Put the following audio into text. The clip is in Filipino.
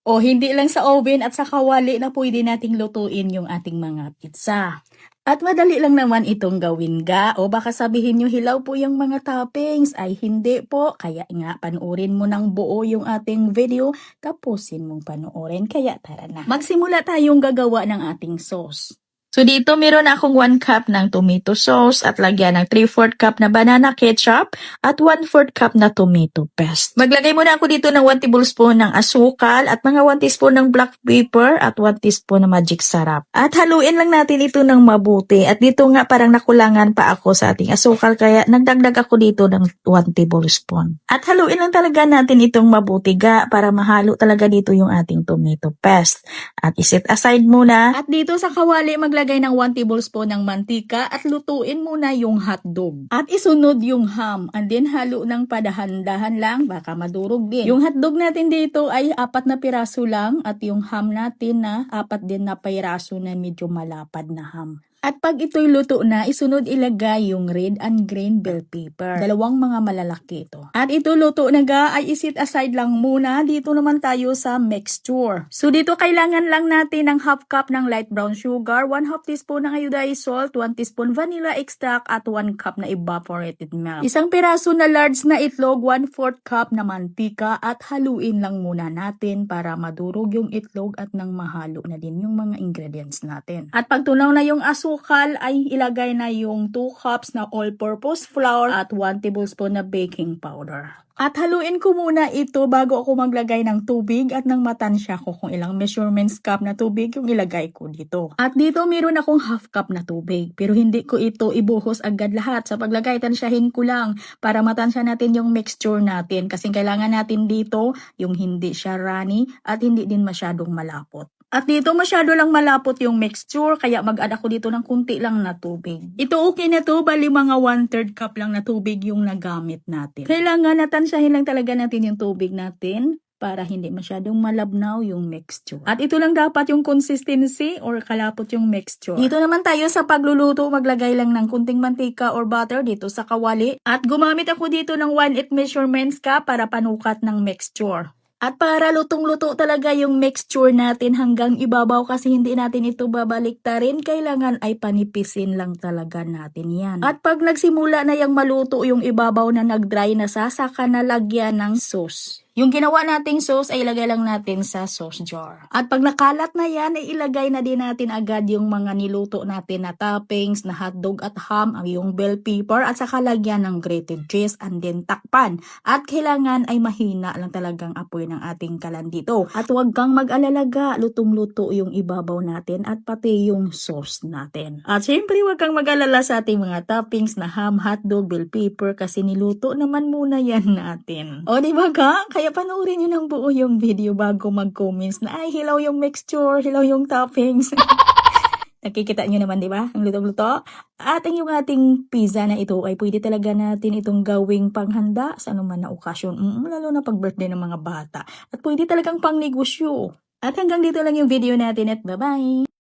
O hindi lang sa oven at sa kawali na pwede nating lutuin yung ating mga pizza. At madali lang naman itong gawin ga. O baka sabihin nyo hilaw po yung mga toppings. Ay hindi po. Kaya nga panuorin mo ng buo yung ating video. Tapusin mong panuorin. Kaya tara na. Magsimula tayong gagawa ng ating sauce. So dito meron akong 1 cup ng tomato sauce at lagyan ng 3/4 cup na banana ketchup at 1/4 cup na tomato paste. Maglagay muna ako dito ng 1 tablespoon ng asukal at mga 1 teaspoon ng black pepper at 1 teaspoon ng magic sarap. At haluin lang natin ito ng mabuti. At dito nga parang nakulangan pa ako sa ating asukal kaya nagdagdag ako dito ng 1 tablespoon. At haluin lang talaga natin itong mabuti ga para mahalo talaga dito yung ating tomato paste. At iset aside muna. At dito sa kawali maglagay ng 1 tablespoon ng mantika at lutuin muna yung hotdog. At isunod yung ham. And then halo ng padahan-dahan lang baka madurog din. Yung hotdog natin dito ay 4 na piraso lang at yung ham natin na 4 din na piraso na medyo malapad na ham. At pag ito'y luto na, isunod ilagay yung red and green bell pepper. Dalawang mga malalaki ito. At ito luto na ga ay isit aside lang muna. Dito naman tayo sa mixture. So dito kailangan lang natin ng half cup ng light brown sugar, 1/2 teaspoon ng iodized salt, 1 teaspoon vanilla extract at 1 cup na evaporated milk. Isang piraso na large na itlog, 1/4 cup na mantika at haluin lang muna natin para madurog yung itlog at nang mahalo na din yung mga ingredients natin. At pag tunaw na yung asukal ay ilagay na yung 2 cups na all-purpose flour at 1 tablespoon na baking powder. At haluin ko muna ito bago ako maglagay ng tubig at nang matansya ko kung ilang measurements cup na tubig yung ilagay ko dito. At dito meron akong half cup na tubig pero hindi ko ito ibuhos agad lahat. Sa paglagay tansyahin ko lang para matansya natin yung mixture natin kasi kailangan natin dito yung hindi siya runny at hindi din masyadong malapot. At dito masyado lang malapot yung mixture kaya mag-add ako dito ng kunti lang na tubig. Ito okay na to, bali mga 1/3 cup lang na tubig yung nagamit natin. Kailangan natansyahin lang talaga natin yung tubig natin para hindi masyadong malabnaw yung mixture. At ito lang dapat yung consistency or kalapot yung mixture. Dito naman tayo sa pagluluto, maglagay lang ng kunting mantika or butter dito sa kawali. At gumamit ako dito ng 1/8 measurements cup para panukat ng mixture. At para lutong-luto talaga yung mixture natin hanggang ibabaw kasi hindi natin ito babaliktarin, kailangan ay panipisin lang talaga natin yan. At pag nagsimula na yung maluto yung ibabaw na nag-dry na saka na lagyan ng sauce. Yung ginawa nating sauce ay ilagay lang natin sa sauce jar. At pag nakalat na yan, ay ilagay na din natin agad yung mga niluto natin na toppings, na hotdog at ham, yung bell pepper, at saka lagyan ng grated cheese and then takpan. At kailangan ay mahina lang talagang apoy ng ating kalan dito. At huwag kang mag-alalaga, lutong-luto yung ibabaw natin at pati yung sauce natin. At syempre huwag kang mag-alala sa ating mga toppings na ham, hotdog, bell pepper kasi niluto naman muna yan natin. O diba ka? Kaya panoorin nyo ng buo yung video bago mag-comments na ay hilaw yung mixture, hilaw yung toppings. Nakikita nyo naman, di ba? Ang lutong-luto. At yung ating pizza na ito ay pwede talaga natin itong gawing panghanda sa anuman na okasyon. Lalo na pag birthday ng mga bata. At pwede talagang pang negosyo. At hanggang dito lang yung video natin at bye-bye!